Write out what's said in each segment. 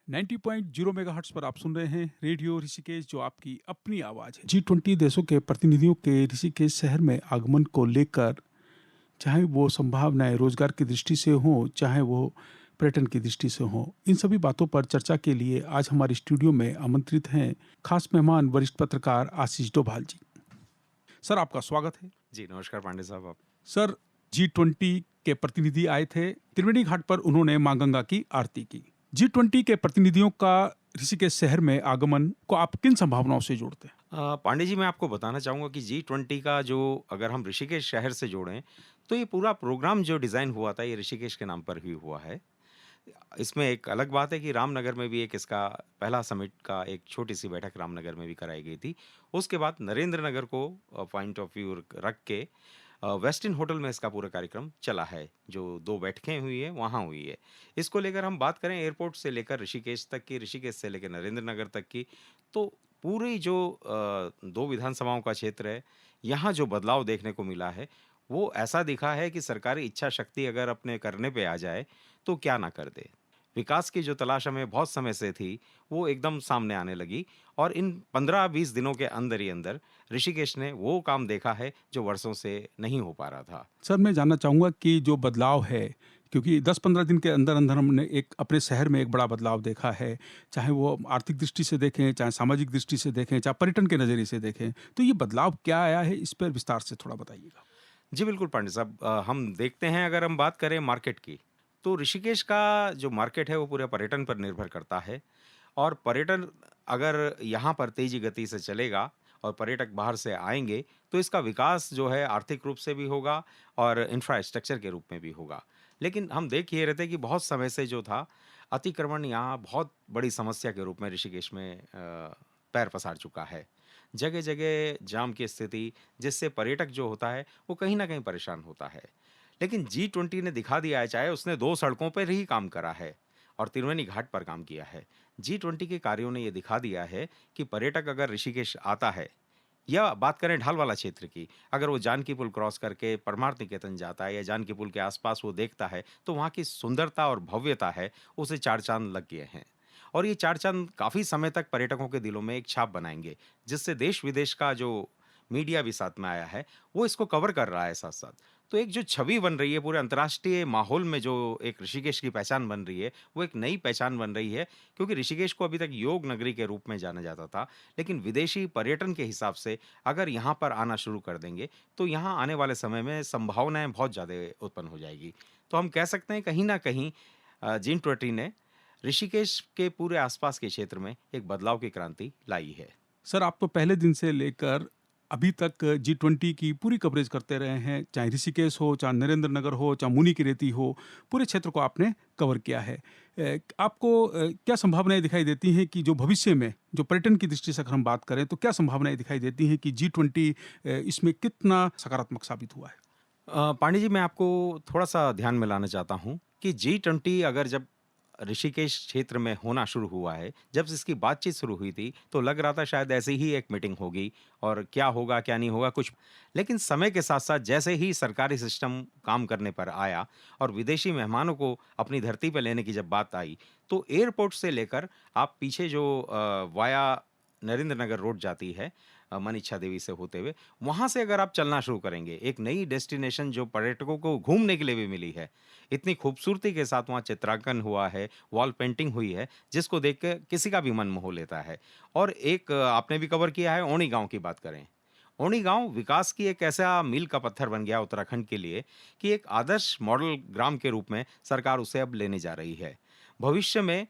90.0 megahertz पर आप सुन रहे हैं रेडियो ऋषिकेश, जो आपकी अपनी आवाज़ है। G20 देशों के प्रतिनिधियों के ऋषिकेश शहर में आगमन को लेकर, चाहे वो संभावनाएं रोजगार की दृष्टि से हों, चाहे वो पर्यटन की दृष्टि से हों, इन सभी बातों पर चर्चा के लिए आज हमारे स्टूडियो में आमंत्रित हैं खास मेहमान वरिष्ठ पत्रकार आशीष डोभाल जी। सर, आपका स्वागत है। जी, नमस्कार पांडे साहब। आप सर, G20 के प्रतिनिधि आए थे त्रिवेणी घाट पर, उन्होंने मां गंगा की आरती की। G20 के प्रतिनिधियों का ऋषिकेश शहर में आगमन को आप किन संभावनाओं से जोड़ते हैं? पांडे जी, मैं आपको बताना चाहूँगा कि G20 का जो अगर हम ऋषिकेश शहर से जोड़ें, तो ये पूरा प्रोग्राम जो डिज़ाइन हुआ था, ये ऋषिकेश के नाम पर ही हुआ है। इसमें एक अलग बात है कि रामनगर में भी एक इसका पहला समिट का एक छोटी-सी बैठक रामनगर में भी कराई गई थी। उसके बाद नरेंद्र नगर को पॉइंट ऑफ व्यू रख के वेस्टिन होटल में इसका पूरा कार्यक्रम चला है। जो 2 बैठकें हुई हैं, वहाँ हुई है। इसको लेकर हम बात करें एयरपोर्ट से लेकर ऋषिकेश तक की, ऋषिकेश से लेकर नरेंद्र नगर तक की, तो पूरी जो 2 विधानसभाओं का क्षेत्र है, यहाँ जो बदलाव देखने को मिला है, वो ऐसा दिखा है कि सरकारी इच्छा शक्ति अगर अपने करने पे आ जाए, तो क्या ना कर दे। विकास की जो तलाश हमें बहुत समय से थी, वो एकदम सामने आने लगी और इन 15-20 दिनों के अंदर ही अंदर ऋषिकेश ने वो काम देखा है, जो वर्षों से नहीं हो पा रहा था। सर, मैं जानना चाहूँगा कि जो बदलाव है, क्योंकि 10-15 दिन के अंदर-अंदर हमने एक अपने शहर में एक बड़ा बदलाव देखा है, चाहे वो आर्थिक दृष्टि से देखें, चाहे सामाजिक दृष्टि से देखें, चाहे पर्यटन के नज़रिए से देखें, तो ये बदलाव क्या आया है, इस पर विस्तार से थोड़ा बताइएगा। जी, बिल्कुल पांडे साहब। हम देखते हैं अगर हम बात करें मार्केट की, तो ऋषिकेश का जो मार्केट है वो पूरे पर्यटन पर निर्भर करता है और पर्यटन अगर यहाँ पर तेज़ी गति से चलेगा और पर्यटक बाहर से आएँगे, तो इसका विकास जो है आर्थिक रूप से भी होगा और इंफ्रास्ट्रक्चर के रूप में भी होगा। लेकिन हम देख ये रहे थे कि बहुत समय से जो था, अतिक्रमण यहाँ बहुत बड़ी समस्या के रूप में ऋषिकेश में पैर पसार चुका है। जगह-जगह जाम की स्थिति, जिससे पर्यटक जो होता है, वो कहीं न कहीं परेशान होता है। लेकिन G20 ने दिखा दिया है, चाहे उसने 2 सड़कों पर ही काम करा है और त्रिवेणी घाट पर काम किया है। G20 के कार्यों ने ये दिखा दिया है कि पर्यटक अगर ऋषिकेश आता है या बात करें ढाल वाला क्षेत्र की, अगर वो जानकी पुल क्रॉस करके परमार्थ निकेतन जाता है या जानकी पुल के आस-पास वो देखता है, तो वहाँ की सुंदरता और भव्यता है, उसे 4 चाँद लग गए हैं। और ये 4 चाँद काफ़ी समय तक पर्यटकों के दिलों में एक छाप बनाएँगे, जिससे देश-विदेश का जो मीडिया भी साथ में आया है, वो इसको कवर कर रहा है साथ-साथ। तो एक जो छवि बन रही है पूरे अंतर्राष्ट्रीय माहौल में, जो एक ऋषिकेश की पहचान बन रही है, वो एक नई पहचान बन रही है, क्योंकि ऋषिकेश को अभी तक योग नगरी के रूप में जाना जाता था। लेकिन विदेशी पर्यटन के हिसाब से अगर यहाँ पर आना शुरू कर देंगे, तो यहाँ आने वाले समय में संभावनाएँ बहुत ज़्यादा उत्पन्न हो जाएगी। तो हम कह सकते हैं कहीं न कहीं G20 ने ऋषिकेश के पूरे आसपास के क्षेत्र में एक बदलाव की क्रांति लाई है। सर, आप तो पहले दिन से लेकर अभी तक G20 की पूरी कवरेज करते रहे हैं, चाहे ऋषिकेश हो, चाहे नरेंद्र नगर हो, चाहे मुनि की रेती हो, पूरे क्षेत्र को आपने कवर किया है। आपको क्या संभावनाएं दिखाई देती हैं कि जो भविष्य में, जो पर्यटन की दृष्टि से अगर हम बात करें, तो क्या संभावनाएं दिखाई देती हैं कि G20 इसमें कितना सकारात्मक साबित हुआ है? पांडे जी, मैं आपको थोड़ा-सा ध्यान में लाना चाहता हूँ कि G20 अगर जब ऋषिकेश क्षेत्र में होना शुरू हुआ है, जब इसकी बातचीत शुरू हुई थी, तो लग रहा था शायद ऐसी ही एक मीटिंग होगी और क्या होगा, क्या नहीं होगा कुछ। लेकिन समय के साथ-साथ जैसे ही सरकारी सिस्टम काम करने पर आया और विदेशी मेहमानों को अपनी धरती पे लेने की जब बात आई, तो एयरपोर्ट से लेकर आप पीछे जो वाया नरेंद्र नगर रोड जाती है मनीषा देवी से होते हुए, वहाँ से अगर आप चलना शुरू करेंगे, एक नई डेस्टिनेशन जो पर्यटकों को घूमने के लिए भी मिली है। इतनी खूबसूरती के साथ वहाँ चित्रांकन हुआ है, वॉल पेंटिंग हुई है, जिसको देख के किसी का भी मन मोह लेता है। और एक आपने भी कवर किया है, ओणी गाँव की बात करें। ओणी गाँव विकास की एक ऐसा मील का पत्थर बन गया उत्तराखंड के लिए कि एक आदर्श मॉडल ग्राम के रूप में सरकार उसे अब लेने जा रही है। भविष्य में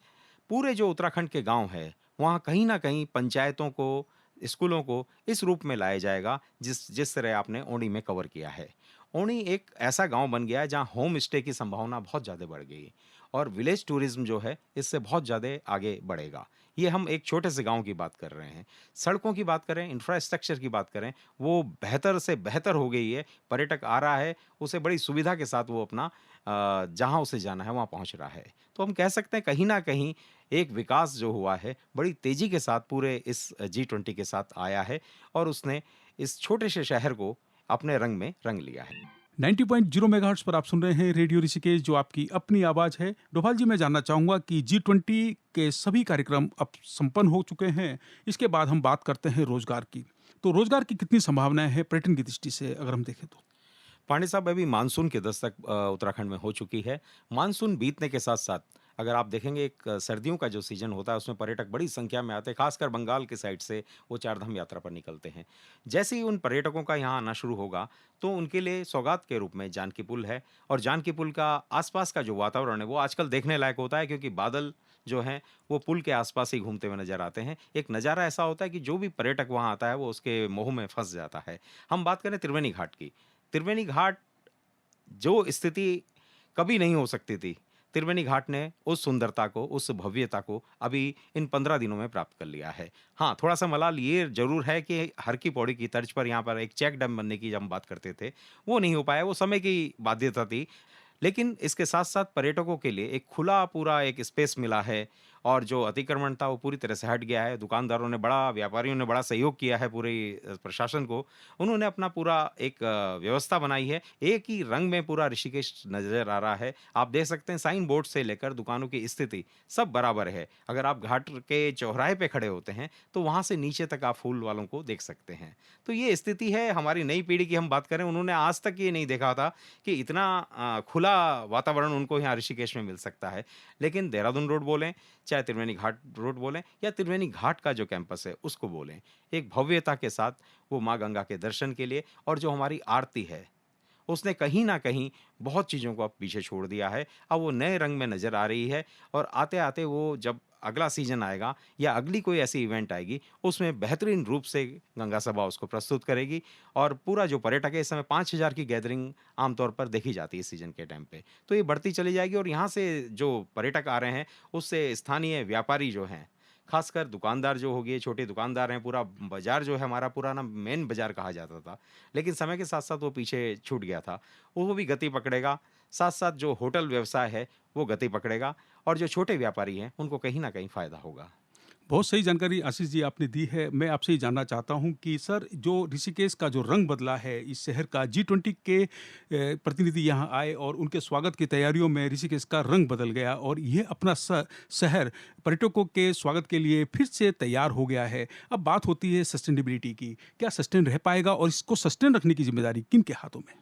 पूरे जो उत्तराखंड के गाँव हैं, वहाँ कहीं न कहीं पंचायतों को, स्कूलों को इस रूप में लाया जाएगा जिस जिस तरह आपने ओणी में कवर किया है। ओणी एक ऐसा गाँव बन गया है जहाँ होम स्टे की संभावना बहुत ज़्यादा बढ़ गई और विलेज टूरिज़्म जो है इससे बहुत ज़्यादा आगे बढ़ेगा। ये हम एक छोटे से गाँव की बात कर रहे हैं। सड़कों की बात करें, इंफ्रास्ट्रक्चर की बात करें, वो बेहतर से बेहतर हो गई है। पर्यटक आ रहा है, उसे बड़ी सुविधा के साथ वो अपना जहाँ उसे जाना है वहाँ पहुँच रहा है। तो हम कह सकते हैं कहीं न कहीं एक विकास जो हुआ है, बड़ी तेज़ी के साथ पूरे इस G20 के साथ आया है और उसने इस छोटे से शहर को अपने रंग में रंग लिया है। 90.0 मेगाहर्ट्ज पर आप सुन रहे हैं रेडियो ऋषिकेश, जो आपकी अपनी आवाज़ है। डोभाल जी, मैं जानना चाहूँगा कि G20 के सभी कार्यक्रम अब संपन्न हो चुके हैं। इसके बाद हम बात करते हैं रोजगार की। तो रोजगार की कितनी संभावनाएं हैं पर्यटन की दृष्टि से, अगर हम देखें तो? पांडे साहब, अभी मानसून की दस्तक उत्तराखंड में हो चुकी है। मानसून बीतने के साथ-साथ अगर आप देखेंगे एक सर्दियों का जो सीज़न होता है उसमें पर्यटक बड़ी संख्या में आते हैं, खासकर बंगाल की साइड से वो चारधाम यात्रा पर निकलते हैं। जैसे ही उन पर्यटकों का यहाँ आना शुरू होगा, तो उनके लिए सौगात के रूप में जानकी पुल है और जानकी पुल का आस-पास का जो वातावरण है वो आजकल देखने लायक होता है, क्योंकि बादल जो हैं वो पुल के आस-पास ही घूमते हुए नज़र आते हैं। एक नज़ारा ऐसा होता है कि जो भी पर्यटक वहाँ आता है वो उसके मोह में फँस जाता है। हम बात करें त्रिवेणी घाट की। त्रिवेणी घाट जो स्थिति कभी नहीं हो सकती थी, त्रिवेणी घाट ने उस सुंदरता को, उस भव्यता को अभी इन 15 दिनों में प्राप्त कर लिया है। हाँ, थोड़ा-सा मलाल ये ज़रूर है कि हर की पौड़ी की तर्ज पर यहाँ पर एक चेक डैम बनने की जब हम बात करते थे, वो नहीं हो पाया, वो समय की बाध्यता थी। लेकिन इसके साथ-साथ पर्यटकों के लिए एक खुला पूरा एक स्पेस मिला है और जो अतिक्रमण था वो पूरी तरह से हट गया है। दुकानदारों ने बड़ा, व्यापारियों ने बड़ा सहयोग किया है पूरे प्रशासन को। उन्होंने अपना पूरा एक व्यवस्था बनाई है। एक ही रंग में पूरा ऋषिकेश नज़र आ रहा है। आप देख सकते हैं साइन बोर्ड से लेकर दुकानों की स्थिति सब बराबर है। अगर आप घाट के चौराहे पे खड़े होते हैं, तो वहाँ से नीचे तक आप फूल वालों को देख सकते हैं। तो ये स्थिति है हमारी नई पीढ़ी की हम बात करें, उन्होंने आज तक ये नहीं देखा था कि इतना खुला वातावरण उनको यहाँ ऋषिकेश में मिल सकता है। लेकिन देहरादून रोड बोलें, चाहे त्रिवेणी घाट रोड बोलें या त्रिवेणी घाट का जो कैंपस है उसको बोलें, एक भव्यता के साथ वो माँ गंगा के दर्शन के लिए, और जो हमारी आरती है उसने कहीं न कहीं बहुत चीज़ों को अब पीछे छोड़ दिया है। अब वो नए रंग में नज़र आ रही है और आते-आते वो जब अगला सीज़न आएगा या अगली कोई ऐसी इवेंट आएगी, उसमें बेहतरीन रूप से गंगा सभा उसको प्रस्तुत करेगी और पूरा जो पर्यटक है, इस समय 5,000 की गैदरिंग आमतौर पर देखी जाती है इस सीज़न के टाइम पे। तो ये बढ़ती चली जाएगी और यहाँ से जो पर्यटक आ रहे हैं, उससे स्थानीय व्यापारी जो हैं, खासकर दुकानदार जो हो गए, छोटे दुकानदार हैं, पूरा बाज़ार जो है हमारा पुराना मेन बाज़ार कहा जाता था। लेकिन समय के साथ-साथ वो पीछे छूट गया था। वो भी गति पकड़ेगा, साथ-साथ जो होटल व्यवसाय है, वो गति पकड़ेगा और जो छोटे व्यापारी हैं, उनको कहीं न कहीं फ़ायदा होगा। बहुत सही जानकारी आशीष जी आपने दी है। मैं आपसे ये जानना चाहता हूँ कि सर, जो ऋषिकेश का जो रंग बदला है इस शहर का, G20 के प्रतिनिधि यहाँ आए और उनके स्वागत की तैयारियों में ऋषिकेश का रंग बदल गया और ये अपना शहर पर्यटकों के स्वागत के लिए फिर से तैयार हो गया है। अब बात होती है सस्टेनेबिलिटी की। क्या सस्टेन रह पाएगा और इसको सस्टेन रखने की जिम्मेदारी किन के हाथों में?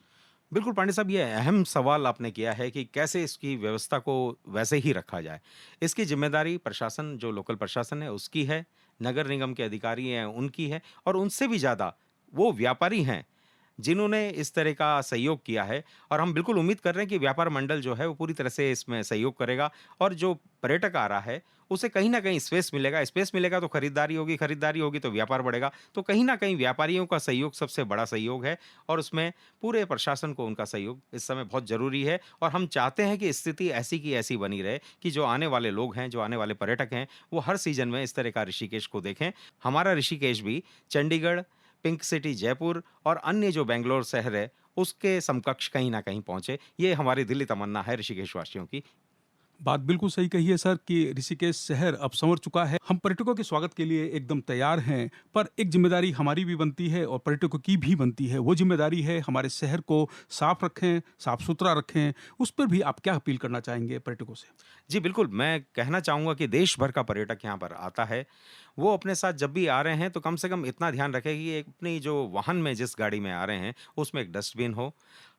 बिल्कुल पांडे साहब, ये अहम सवाल आपने किया है कि कैसे इसकी व्यवस्था को वैसे ही रखा जाए। इसकी ज़िम्मेदारी प्रशासन, जो लोकल प्रशासन है उसकी है, नगर निगम के अधिकारी हैं उनकी है और उनसे भी ज़्यादा वो व्यापारी हैं जिन्होंने इस तरह का सहयोग किया है, और हम बिल्कुल उम्मीद कर रहे हैं कि व्यापार मंडल जो है वो पूरी तरह से इसमें सहयोग करेगा और जो पर्यटक आ रहा है उसे कहीं न कहीं स्पेस मिलेगा तो खरीदारी होगी तो व्यापार बढ़ेगा। तो कहीं न कहीं व्यापारियों का सहयोग सबसे बड़ा सहयोग है और उसमें पूरे प्रशासन को उनका सहयोग इस समय बहुत ज़रूरी है और हम चाहते हैं कि स्थिति ऐसी की ऐसी बनी रहे कि जो आने वाले लोग हैं, जो आने वाले पर्यटक हैं, वो हर सीज़न में इस तरह का ऋषिकेश को देखें। हमारा ऋषिकेश भी चंडीगढ़, पिंक सिटी जयपुर और अन्य जो बैंगलोर शहर है, उसके समकक्ष कहीं न कहीं पहुँचे। ये हमारी दिली तमन्ना है ऋषिकेश वासियों की। बात बिल्कुल सही कही है सर कि ऋषिकेश शहर अब संवर चुका है। हम पर्यटकों के स्वागत के लिए एकदम तैयार हैं, पर एक जिम्मेदारी हमारी भी बनती है और पर्यटकों की भी बनती है। वो जिम्मेदारी है हमारे शहर को साफ रखें, साफ सुथरा रखें। उस पर भी आप क्या अपील करना चाहेंगे पर्यटकों से? जी, बिल्कुल, मैं कहना चाहूँगा कि देश भर का पर्यटक यहाँ पर आता है। वो अपने साथ जब भी आ रहे हैं तो कम से कम इतना ध्यान रखें कि अपनी जो वाहन में जिस गाड़ी में आ रहे हैं, उसमें एक डस्टबिन हो।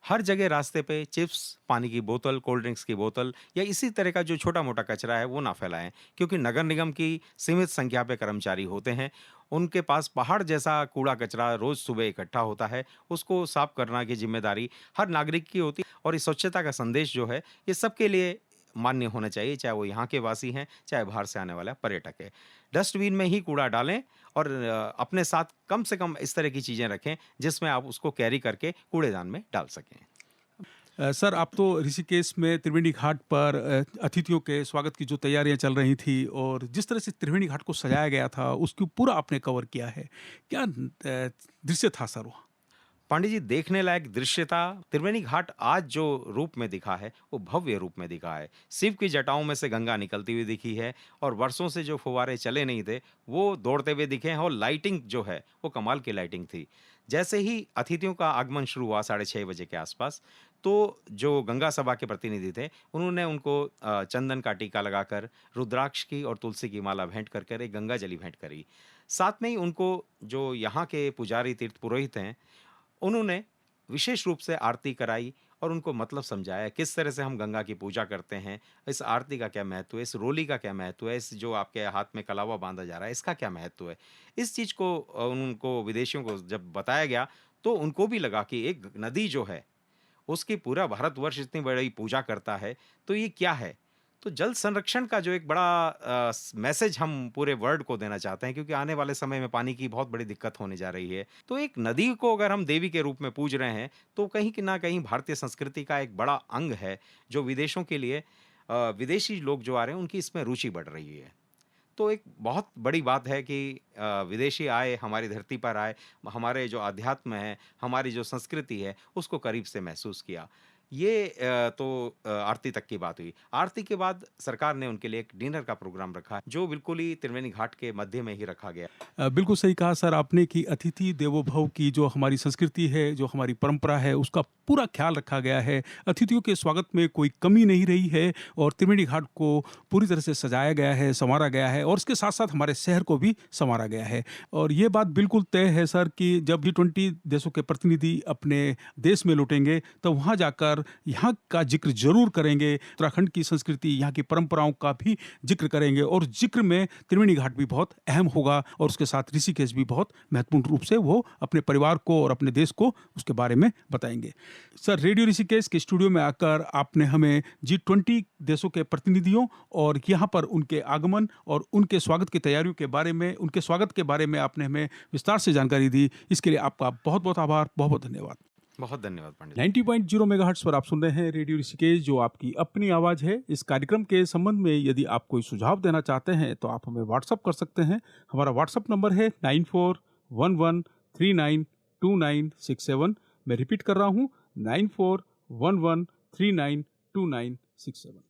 हर जगह रास्ते पे चिप्स, पानी की बोतल, कोल्ड ड्रिंक्स की बोतल या इसी तरह का जो छोटा-मोटा कचरा है, वो ना फैलाएँ। क्योंकि नगर निगम की सीमित संख्या पे कर्मचारी होते हैं। उनके पास पहाड़ जैसा कूड़ा-कचरा रोज़ सुबह इकट्ठा होता है। उसको साफ करना की ज़िम्मेदारी हर नागरिक की होती है और इस स्वच्छता का संदेश जो है, ये सबके लिए मान्य होना चाहिए, चाहे वो यहाँ के वासी हैं, चाहे बाहर से आने वाला पर्यटक है। डस्टबिन में ही कूड़ा डालें और अपने साथ कम से कम इस तरह की चीज़ें रखें, जिसमें आप उसको कैरी करके कूड़ेदान में डाल सकें। सर, आप तो ऋषिकेश में त्रिवेणी घाट पर अतिथियों के स्वागत की जो तैयारियां चल रही थी और जिस तरह से त्रिवेणी घाट को सजाया गया था, उसको पूरा आपने कवर किया है। क्या दृश्य था सर वहाँ? पांडे जी, देखने लायक दृश्य था। त्रिवेणी घाट आज जो रूप में दिखा है, वो भव्य रूप में दिखा है। शिव की जटाओं में से गंगा निकलती हुई दिखी है और वर्षों से जो फुव्वारे चले नहीं थे, वो दौड़ते हुए दिखे हैं और लाइटिंग जो है, वो कमाल की लाइटिंग थी। जैसे ही अतिथियों का आगमन शुरू हुआ 6:30 बजे के आसपास, तो जो गंगा सभा के प्रतिनिधि थे, उन्होंने उनको चंदन का टीका लगाकर, रुद्राक्ष की और तुलसी की माला भेंट कर कर एक गंगा जली भेंट करी। साथ में ही उनको जो यहाँ के पुजारी तीर्थ पुरोहित हैं, उन्होंने विशेष रूप से आरती कराई और उनको मतलब समझाया किस तरह से हम गंगा की पूजा करते हैं, इस आरती का क्या महत्व है, इस रोली का क्या महत्व है, इस जो आपके हाथ में कलावा बांधा जा रहा है, इसका क्या महत्व है। इस चीज़ को उनको विदेशियों को जब बताया गया, तो उनको भी लगा कि एक नदी जो है, उसकी पूरा भारतवर्ष इतनी बड़ी पूजा करता है, तो ये क्या है? तो जल संरक्षण का जो एक बड़ा मैसेज हम पूरे वर्ल्ड को देना चाहते हैं, क्योंकि आने वाले समय में पानी की बहुत बड़ी दिक्कत होने जा रही है। तो एक नदी को अगर हम देवी के रूप में पूज रहे हैं, तो कहीं कि ना कहीं भारतीय संस्कृति का एक बड़ा अंग है, जो विदेशों के लिए विदेशी लोग जो आ रहे हैं, उनकी इसमें रुचि बढ़ रही है। तो एक बहुत बड़ी बात है कि विदेशी आए, हमारी धरती पर आए, हमारे जो अध्यात्म है, हमारी जो संस्कृति है, उसको करीब से महसूस किया। ये तो आरती तक की बात हुई। आरती के बाद सरकार ने उनके लिए एक डिनर का प्रोग्राम रखा, जो बिल्कुल ही त्रिवेणी घाट के मध्य में ही रखा गया। बिल्कुल सही कहा सर आपने कि अतिथि देवो भव की जो हमारी संस्कृति है, जो हमारी परंपरा है, उसका पूरा ख्याल रखा गया है। अतिथियों के स्वागत में कोई कमी नहीं रही है और त्रिवेणी घाट को पूरी तरह से सजाया गया है, संवारा गया है और इसके साथ-साथ हमारे शहर को भी संवारा गया है। और ये बात बिल्कुल तय है सर कि जब G20 देशों के प्रतिनिधि अपने देश में लौटेंगे, तो वहाँ जाकर यहाँ का ज़िक्र ज़रूर करेंगे। उत्तराखंड की संस्कृति, यहाँ की परंपराओं का भी ज़िक्र करेंगे और ज़िक्र में त्रिवेणी घाट भी बहुत अहम होगा और उसके साथ ऋषिकेश भी बहुत महत्वपूर्ण रूप से वो अपने परिवार को और अपने देश को उसके बारे में बताएंगे। सर, रेडियो ऋषिकेश के स्टूडियो में आकर आपने हमें G20 देशों के प्रतिनिधियों और यहाँ पर उनके आगमन और उनके स्वागत की तैयारियों के बारे में, उनके स्वागत के बारे में आपने हमें विस्तार से जानकारी दी। इसके लिए आपका बहुत-बहुत आभार, बहुत-बहुत धन्यवाद। बहुत धन्यवाद पंडित। 90.0 मेगाहर्ट्ज़ पर आप सुन रहे हैं रेडियो ऋषिकेश, जो आपकी अपनी आवाज़ है। इस कार्यक्रम के संबंध में यदि आप कोई सुझाव देना चाहते हैं, तो आप हमें व्हाट्सअप कर सकते हैं। हमारा व्हाट्सअप नंबर है 9411392967। मैं रिपीट कर रहा हूँ, 9411392967।